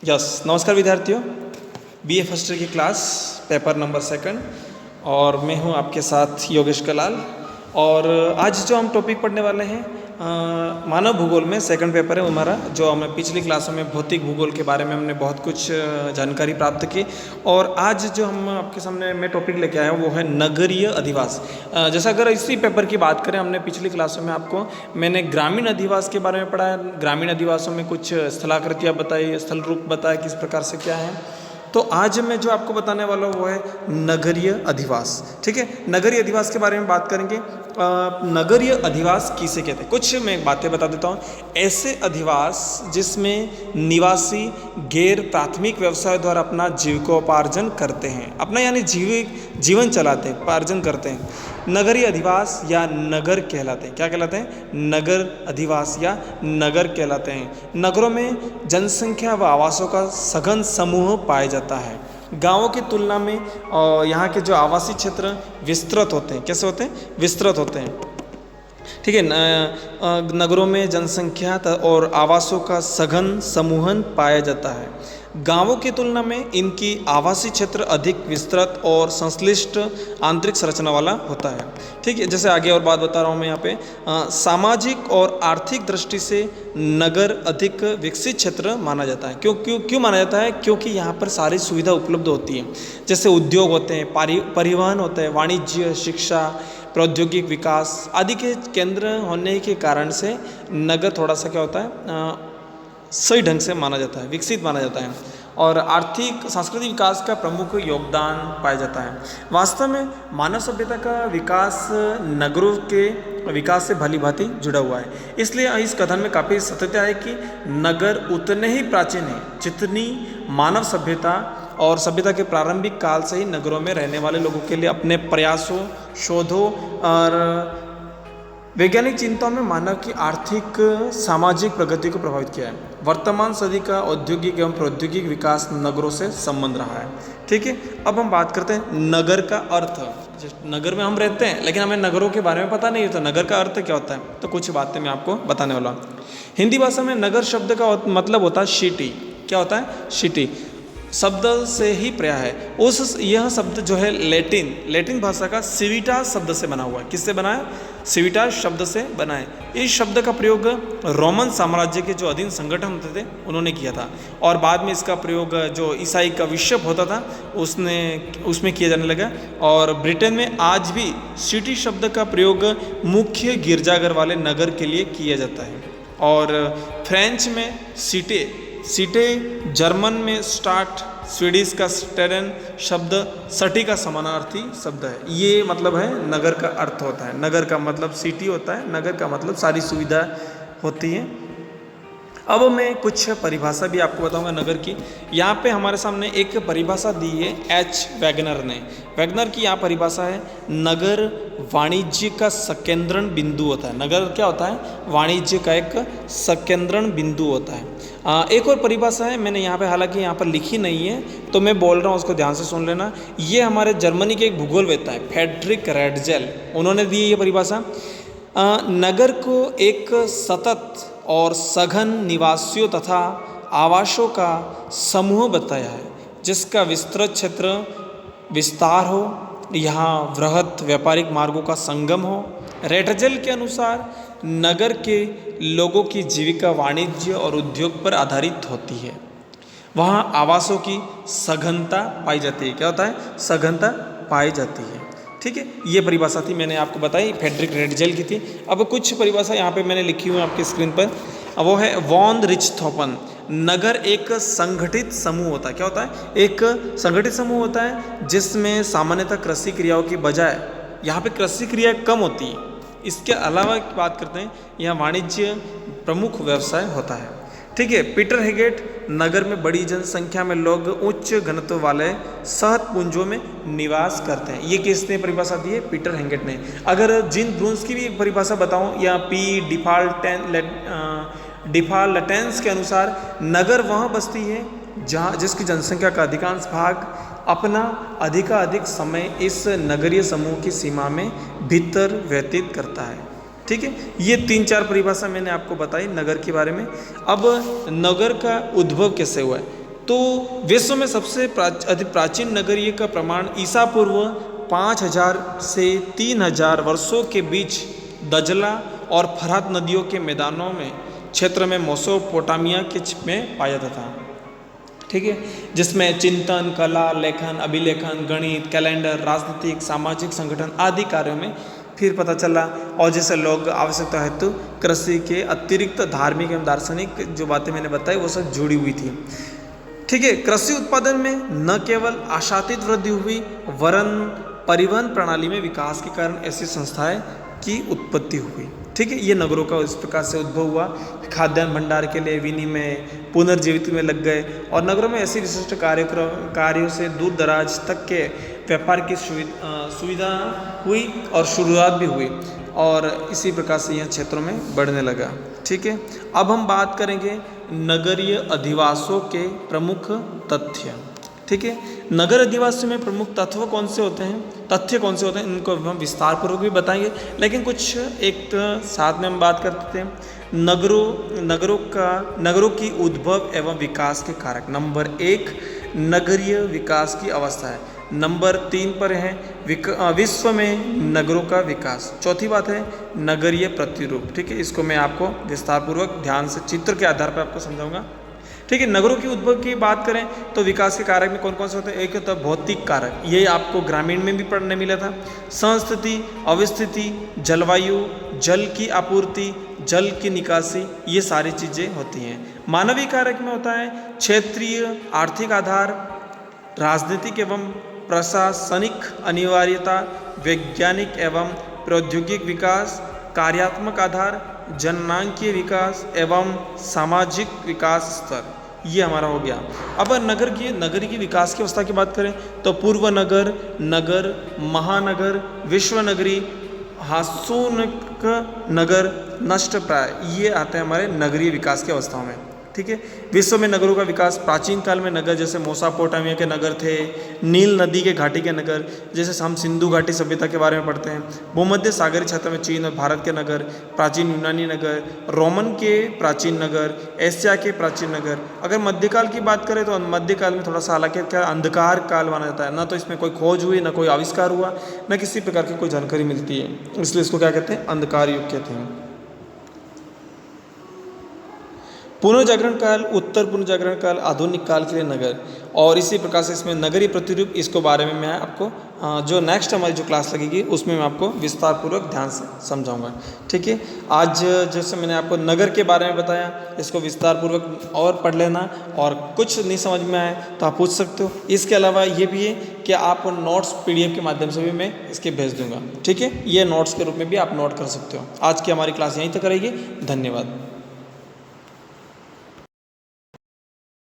नमस्कार विद्यार्थियों। BA first year की क्लास पेपर नंबर 2 और मैं हूं आपके साथ योगेश कलाल। और आज जो हम टॉपिक पढ़ने वाले हैं मानव भूगोल में सेकंड पेपर है हमारा। जो हमें पिछली क्लासों में भौतिक भूगोल के बारे में हमने बहुत कुछ जानकारी प्राप्त की, और आज जो हम आपके सामने मैं टॉपिक लेके आया हूँ वो है नगरीय अधिवास। जैसा अगर इसी पेपर की बात करें, हमने पिछली क्लासों में आपको मैंने ग्रामीण अधिवास के बारे में पढ़ाया। ग्रामीण अधिवासों में कुछ स्थलाकृतियाँ बताई, स्थल रूप बताया किस प्रकार से क्या है। तो आज मैं जो आपको बताने वाला हूँ वो है नगरीय अधिवास। ठीक है, नगरीय अधिवास के बारे में बात करेंगे। नगरीय अधिवास किसे कहते हैं, कुछ मैं बातें बता देता हूँ। ऐसे अधिवास जिसमें निवासी गैर प्राथमिक व्यवसाय द्वारा अपना जीविकोपार्जन करते हैं, अपना यानी जीवन चलाते हैं, उपार्जन करते हैं, नगरीय अधिवास या नगर कहलाते हैं। क्या कहलाते हैं? नगर अधिवास या नगर कहलाते हैं। नगरों में जनसंख्या व आवासों का सघन समूह पाया जाता है। गांवों की तुलना में यहाँ के जो आवासीय क्षेत्र विस्तृत होते हैं। कैसे होते हैं? विस्तृत होते हैं। ठीक है, नगरों में जनसंख्या और आवासों का सघन समूहन पाया जाता है। गांवों की तुलना में इनकी आवासीय क्षेत्र अधिक विस्तृत और संश्लिष्ट आंतरिक संरचना वाला होता है। ठीक है, जैसे आगे और बात बता रहा हूँ मैं यहाँ पे। सामाजिक और आर्थिक दृष्टि से नगर अधिक विकसित क्षेत्र माना जाता है। क्यों माना जाता है? क्योंकि यहाँ पर सारी सुविधा उपलब्ध होती है। जैसे उद्योग होते हैं, परिवहन होता है, वाणिज्य, शिक्षा, प्रौद्योगिक विकास आदि के केंद्र होने के कारण से नगर थोड़ा सा क्या होता है, सही ढंग से माना जाता है, विकसित माना जाता है, और आर्थिक सांस्कृतिक विकास का प्रमुख योगदान पाया जाता है। वास्तव में मानव सभ्यता का विकास नगरों के विकास से भली भांति जुड़ा हुआ है। इसलिए इस कथन में काफ़ी सत्यता है कि नगर उतने ही प्राचीन है जितनी मानव सभ्यता, और सभ्यता के प्रारंभिक काल से ही नगरों में रहने वाले लोगों के लिए अपने प्रयासों, शोधों और वैज्ञानिक चिंताओं में मानव की आर्थिक सामाजिक प्रगति को प्रभावित किया है। वर्तमान सदी का औद्योगिक एवं प्रौद्योगिक विकास नगरों से संबंध रहा है। ठीक है, अब हम बात करते हैं नगर का अर्थ। नगर में हम रहते हैं लेकिन हमें नगरों के बारे में पता नहीं होता, नगर का अर्थ क्या होता है। तो कुछ बातें मैं आपको बताने वाला हूँ। हिंदी भाषा में नगर शब्द का मतलब होता है सिटी। क्या होता है? सिटी शब्द से ही प्रया है। यह शब्द जो है लैटिन भाषा का सिविटा शब्द से बना हुआ है। किससे बना है? सिविटा शब्द से बना है। इस शब्द का प्रयोग रोमन साम्राज्य के जो अधीन संगठन होते थे उन्होंने किया था, और बाद में इसका प्रयोग जो ईसाई का बिशप होता था उसमें किया जाने लगा। और ब्रिटेन में आज भी सिटी शब्द का प्रयोग मुख्य गिरजाघर वाले नगर के लिए किया जाता है। और फ्रेंच में सीटे, जर्मन में स्टार्ट, स्वीडिश का स्टेरन शब्द सटी का समानार्थी शब्द है। ये मतलब है नगर का अर्थ होता है। नगर का मतलब सिटी होता है, नगर का मतलब सारी सुविधा होती है। अब मैं कुछ परिभाषा भी आपको बताऊंगा नगर की। यहाँ पे हमारे सामने एक परिभाषा दी है एच वैगनर ने। वैगनर की यहाँ परिभाषा है, नगर वाणिज्य का संकेंद्रण बिंदु होता है। नगर क्या होता है? वाणिज्य का एक संकेंद्रण बिंदु होता है। एक और परिभाषा है, मैंने यहाँ पे हालांकि यहाँ पर लिखी नहीं है तो मैं बोल रहा हूँ, उसको ध्यान से सुन लेना। ये हमारे जर्मनी के एक भूगोलवेत्ता है फ्रेडरिक रैडजेल, उन्होंने दी ये परिभाषा। नगर को एक सतत और सघन निवासियों तथा आवासों का समूह बताया है जिसका विस्तृत क्षेत्र विस्तार हो, यहाँ वृहत व्यापारिक मार्गों का संगम हो। रैडजेल के अनुसार नगर के लोगों की जीविका वाणिज्य और उद्योग पर आधारित होती है। वहाँ आवासों की सघनता पाई जाती है। क्या होता है? सघनता पाई जाती है। ठीक है, ये परिभाषा थी, मैंने आपको बताई, फ्रेडरिक रैडजेल की थी। अब कुछ परिभाषा यहाँ पे मैंने लिखी हुई है आपकी स्क्रीन पर, वो है वॉन रिचथोफन। नगर एक संगठित समूह होता है। क्या होता है? एक संगठित समूह होता है जिसमें सामान्यतः कृषि क्रियाओं की बजाय यहाँ पे कृषि क्रिया कम होती है। इसके अलावा बात करते हैं, यहाँ वाणिज्य प्रमुख व्यवसाय होता है। ठीक है, पीटर हेगेट, नगर में बड़ी जनसंख्या में लोग उच्च घनत्व वाले सहत पुंजों में निवास करते हैं। ये किसने परिभाषा दी है? पीटर हेगेट ने। अगर जीन ब्रून्स की भी एक परिभाषा बताऊं, या पी डिफाल्टेंस के अनुसार नगर वहाँ बस्ती है जहाँ जिसकी जनसंख्या का अधिकांश भाग अपना अधिकाधिक समय इस नगरीय समूह की सीमा में भीतर व्यतीत करता है। ठीक है, ये 3-4 परिभाषा मैंने आपको बताई नगर के बारे में। अब नगर का उद्भव कैसे हुआ है? तो विश्व में सबसे अति प्राचीन नगरीय का प्रमाण ईसा पूर्व 5000 से 3000 वर्षों के बीच दजला और फरात नदियों के मैदानों में क्षेत्र में मेसोपोटामिया के में पाया जाता था। ठीक है, जिसमें चिंतन, कला, लेखन, अभिलेखन, गणित, कैलेंडर, राजनीतिक, सामाजिक संगठन आदि कार्यों में फिर पता चला। और जैसे लोग आवश्यकता हेतु कृषि के अतिरिक्त धार्मिक एवं दार्शनिक जो बातें मैंने बताई वो सब जुड़ी हुई थी। ठीक है, कृषि उत्पादन में न केवल आशातीत वृद्धि हुई वरन परिवहन प्रणाली में विकास के कारण ऐसी संस्थाएं की उत्पत्ति हुई। ठीक है, ये नगरों का इस प्रकार से उद्भव हुआ। खाद्यान्न भंडार के लिए विनिमय, पुनर्जीवित में लग गए और नगरों में ऐसी विशिष्ट कार्यों से दूर दराज तक के व्यापार की सुविधा हुई और शुरुआत भी हुई और इसी प्रकार से यह क्षेत्रों में बढ़ने लगा। ठीक है, अब हम बात करेंगे नगरीय अधिवासों के प्रमुख तथ्य। ठीक है, नगर अधिवासियों में प्रमुख तत्व कौन से होते हैं, तथ्य कौन से होते हैं, इनको हम विस्तार पूर्वक भी बताएंगे, लेकिन कुछ एक साथ में हम बात करते हैं। नगरों की उद्भव एवं विकास के कारक। नंबर 1 नगरीय विकास की अवस्था है। नंबर 3 पर है विश्व में नगरों का विकास। चौथी बात है नगरीय प्रतिरूप। ठीक है, इसको मैं आपको विस्तार पूर्वक ध्यान से चित्र के आधार पर आपको समझाऊंगा। ठीक है, नगरों की उद्भव की बात करें तो विकास के कारक में कौन कौन से होते हैं। एक होता है भौतिक कारक, ये आपको ग्रामीण में भी पढ़ने मिला था। संस्थिति, अवस्थिति, जलवायु, जल की आपूर्ति, जल की निकासी, ये सारी चीज़ें होती हैं। मानवीय कारक में होता है क्षेत्रीय आर्थिक आधार, राजनीतिक एवं प्रशासनिक अनिवार्यता, वैज्ञानिक एवं प्रौद्योगिक विकास, कार्यात्मक आधार, जननांकीय विकास एवं सामाजिक विकास स्तर, ये हमारा हो गया। अब नगरी की विकास की अवस्था की बात करें तो पूर्व नगर, नगर, महानगर, विश्व नगरी, हास्योन्मुख नगर, नष्ट प्राय, ये आते हैं हमारे नगरीय विकास की अवस्थाओं में। ठीक है, विश्व में नगरों का विकास। प्राचीन काल में नगर जैसे मेसोपोटामिया के नगर थे, नील नदी के घाटी के नगर, जैसे हम सिंधु घाटी सभ्यता के बारे में पढ़ते हैं। भूमध्य सागरीय क्षेत्र में चीन और भारत के नगर, प्राचीन यूनानी नगर, रोमन के प्राचीन नगर, एशिया के प्राचीन नगर। अगर मध्यकाल की बात करें तो मध्यकाल में थोड़ा सा हालांकि क्या अंधकार काल माना जाता है, ना तो इसमें कोई खोज हुई, ना कोई आविष्कार हुआ, न किसी प्रकार की कोई जानकारी मिलती है, इसलिए इसको क्या कहते हैं, अंधकार युग कहते हैं। पुनर्जागरण काल, उत्तर पुनर्जागरण काल, आधुनिक काल के लिए नगर, और इसी प्रकार से इसमें नगरीय प्रतिरूप, इसको बारे में मैं आपको जो नेक्स्ट हमारी जो क्लास लगेगी उसमें मैं आपको विस्तार पूर्वक ध्यान से समझाऊंगा। ठीक है, आज जैसे मैंने आपको नगर के बारे में बताया, इसको विस्तार पूर्वक और पढ़ लेना, और कुछ नहीं समझ में आए तो आप पूछ सकते हो। इसके अलावा ये भी है कि आप नोट्स PDF के माध्यम से भी मैं इसके भेज दूँगा। ठीक है, ये नोट्स के रूप में भी आप नोट कर सकते हो। आज की हमारी क्लास यहीं तक रहेगी। धन्यवाद।